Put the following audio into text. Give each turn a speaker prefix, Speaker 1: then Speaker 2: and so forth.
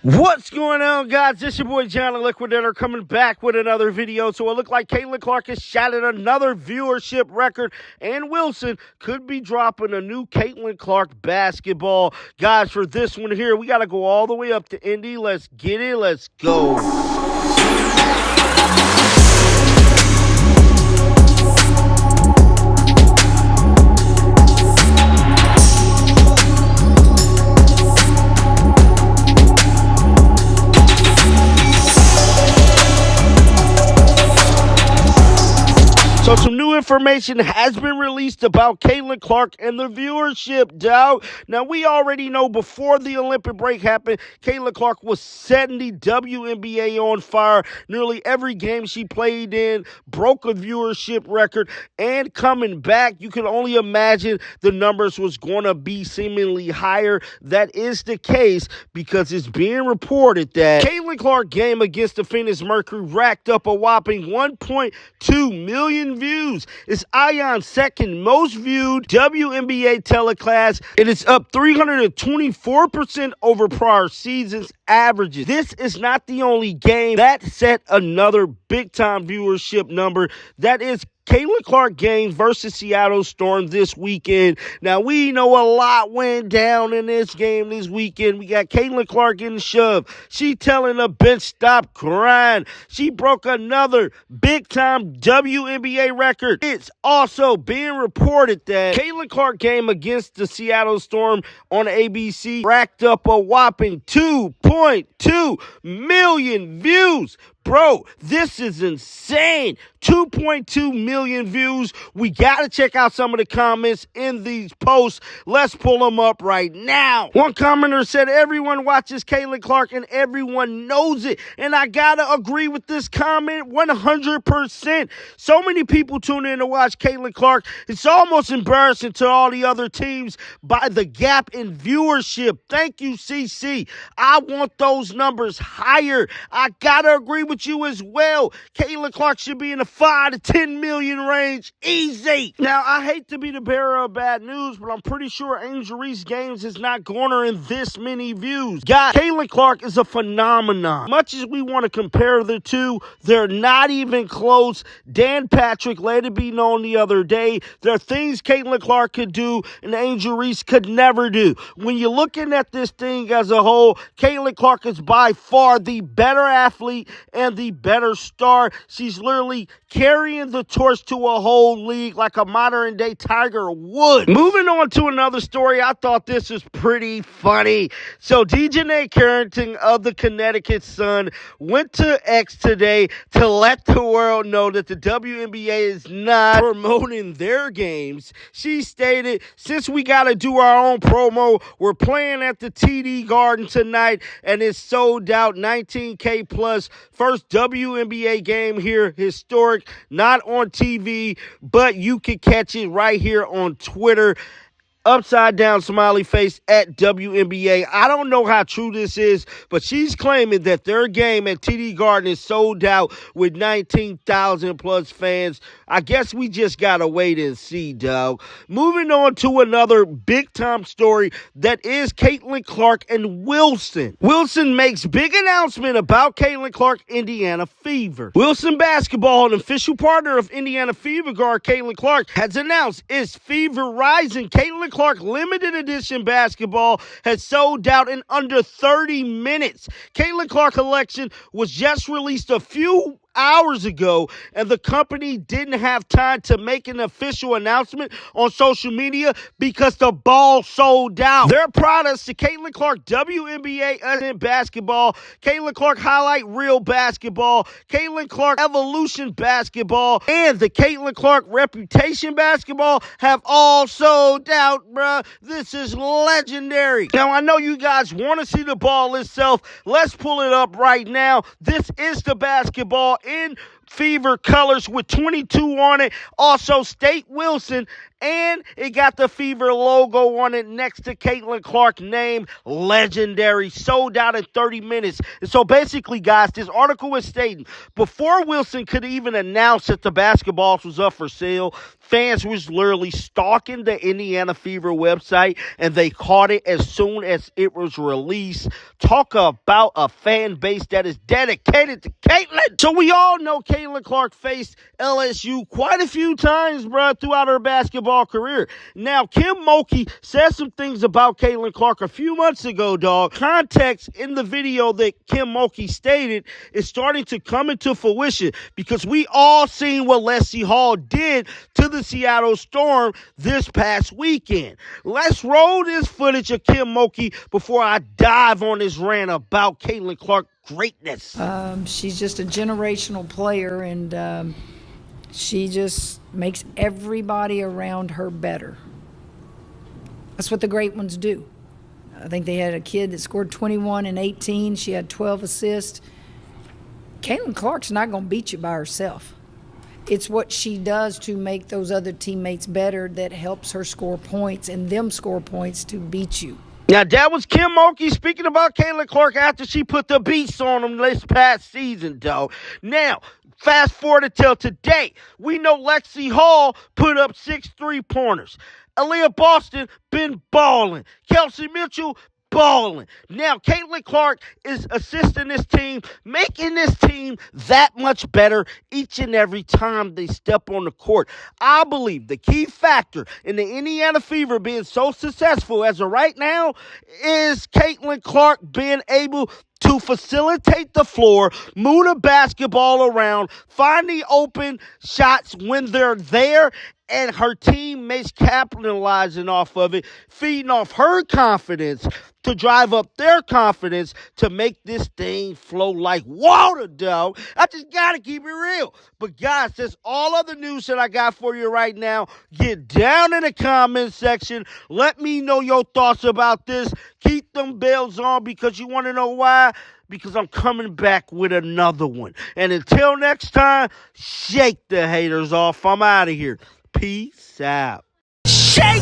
Speaker 1: What's going on, guys? This is your boy John the Liquidator coming back with another video. So it looked like Caitlin Clark has shattered another viewership record, and Wilson could be dropping a new Caitlin Clark basketball. Guys, for this one here, we got to go all the way up to Indy. Let's get it. Let's go. So some new information has been released about Caitlin Clark and the viewership, dog. Now, we already know before the Olympic break happened, Caitlin Clark was setting the WNBA on fire. Nearly every game she played in broke a viewership record, and coming back, you can only imagine the numbers was going to be seemingly higher. That is the case because it's being reported that Caitlin Clark game against the Phoenix Mercury racked up a whopping 1.2 million views. It's Ion's second most viewed WNBA telecast. It is up 324% over prior season's averages. This is not the only game that set another big-time viewership number. That is Caitlin Clark game versus Seattle Storm this weekend. Now, we know a lot went down in this game this weekend. We got Caitlin Clark getting shoved. She telling the bench, stop crying. She broke another big-time WNBA record. It's also being reported that Caitlin Clark game against the Seattle Storm on ABC racked up a whopping 2.2 million views. Bro, this is insane. 2.2 million views. We got to check out some of the comments in these posts. Let's pull them up right now. One commenter said, everyone watches Caitlin Clark and everyone knows it. And I got to agree with this comment 100%. So many people tune in to watch Caitlin Clark. It's almost embarrassing to all the other teams by the gap in viewership. Thank you, CC. I want those numbers higher. I got to agree with you as well. Caitlin Clark should be in the 5 to 10 million range. Easy. Now, I hate to be the bearer of bad news, but I'm pretty sure Angel Reese games is not garnering this many views. Guys, Caitlin Clark is a phenomenon. Much as we want to compare the two, they're not even close. Dan Patrick let it be known the other day, there are things Caitlin Clark could do and Angel Reese could never do. When you're looking at this thing as a whole, Caitlin Clark is by far the better athlete and the better star. She's literally carrying the torch to a whole league like a modern day Tiger would. Moving on to another story, I thought this was pretty funny. So Dijonai Carrington of the Connecticut Sun went to X today to let the world know that the WNBA is not promoting their games. She stated, since we got to do our own promo, we're playing at the TD Garden tonight and it's sold out, 19K plus. First WNBA game here, historic, not on TV, but you can catch it right here on Twitter. Upside down smiley face at WNBA. I don't know how true this is, but she's claiming that their game at TD Garden is sold out with 19,000 plus fans. I guess we just gotta wait and see, dog. Moving on to another big time story that is Caitlin Clark and Wilson. Wilson makes big announcement about Caitlin Clark, Indiana Fever. Wilson Basketball, an official partner of Indiana Fever guard Caitlin Clark, has announced its Fever Rising Caitlin Clark limited edition basketball has sold out in under 30 minutes. Caitlin Clark collection was just released a few hours ago, and the company didn't have time to make an official announcement on social media because the ball sold out. Their products, the Caitlin Clark WNBA basketball, Caitlin Clark Highlight Reel basketball, Caitlin Clark Evolution basketball, and the Caitlin Clark Reputation basketball have all sold out, bruh. This is legendary. Now, I know you guys want to see the ball itself. Let's pull it up right now. This is the basketball in Fever colors with 22 on it. Also, State Wilson and it got the Fever logo on it next to Caitlin Clark's name. Legendary. Sold out in 30 minutes. And so basically, guys, this article was stating, before Wilson could even announce that the basketballs was up for sale, fans was literally stalking the Indiana Fever website, and they caught it as soon as it was released. Talk about a fan base that is dedicated to Caitlin. So we all know Caitlin Clark faced LSU quite a few times, bro, throughout her basketball career. Now, Kim Mulkey said some things about Caitlin Clark a few months ago, dog. Context in the video that Kim Mulkey stated is starting to come into fruition because we all seen what Leslie Hall did to the Seattle Storm this past weekend. Let's roll this footage of Kim Mulkey before I dive on this rant about Caitlin Clark greatness.
Speaker 2: She's just a generational player, and she just makes everybody around her better. That's what the great ones do. I think they had a kid that scored 21 and 18. She had 12 assists. Caitlin Clark's not going to beat you by herself. It's what she does to make those other teammates better that helps her score points and them score points to beat you.
Speaker 1: Now, that was Kim Mulkey speaking about Caitlin Clark after she put the beats on him this past season, though. Now, fast forward until today. We know Lexi Hall put up 6 3-pointers. Aaliyah Boston been balling. Kelsey Mitchell balling. Now, Caitlin Clark is assisting this team, making this team that much better each and every time they step on the court. I believe the key factor in the Indiana Fever being so successful as of right now is Caitlin Clark being able to facilitate the floor, move the basketball around, find the open shots when they're there, and her teammates capitalizing off of it, feeding off her confidence to drive up their confidence to make this thing flow like water, though. I just got to keep it real. But, guys, that's all of the news that I got for you right now. Get down in the comment section. Let me know your thoughts about this. Keep them bells on because you want to know why? Because I'm coming back with another one. And until next time, shake the haters off. I'm out of here. Peace out. Shake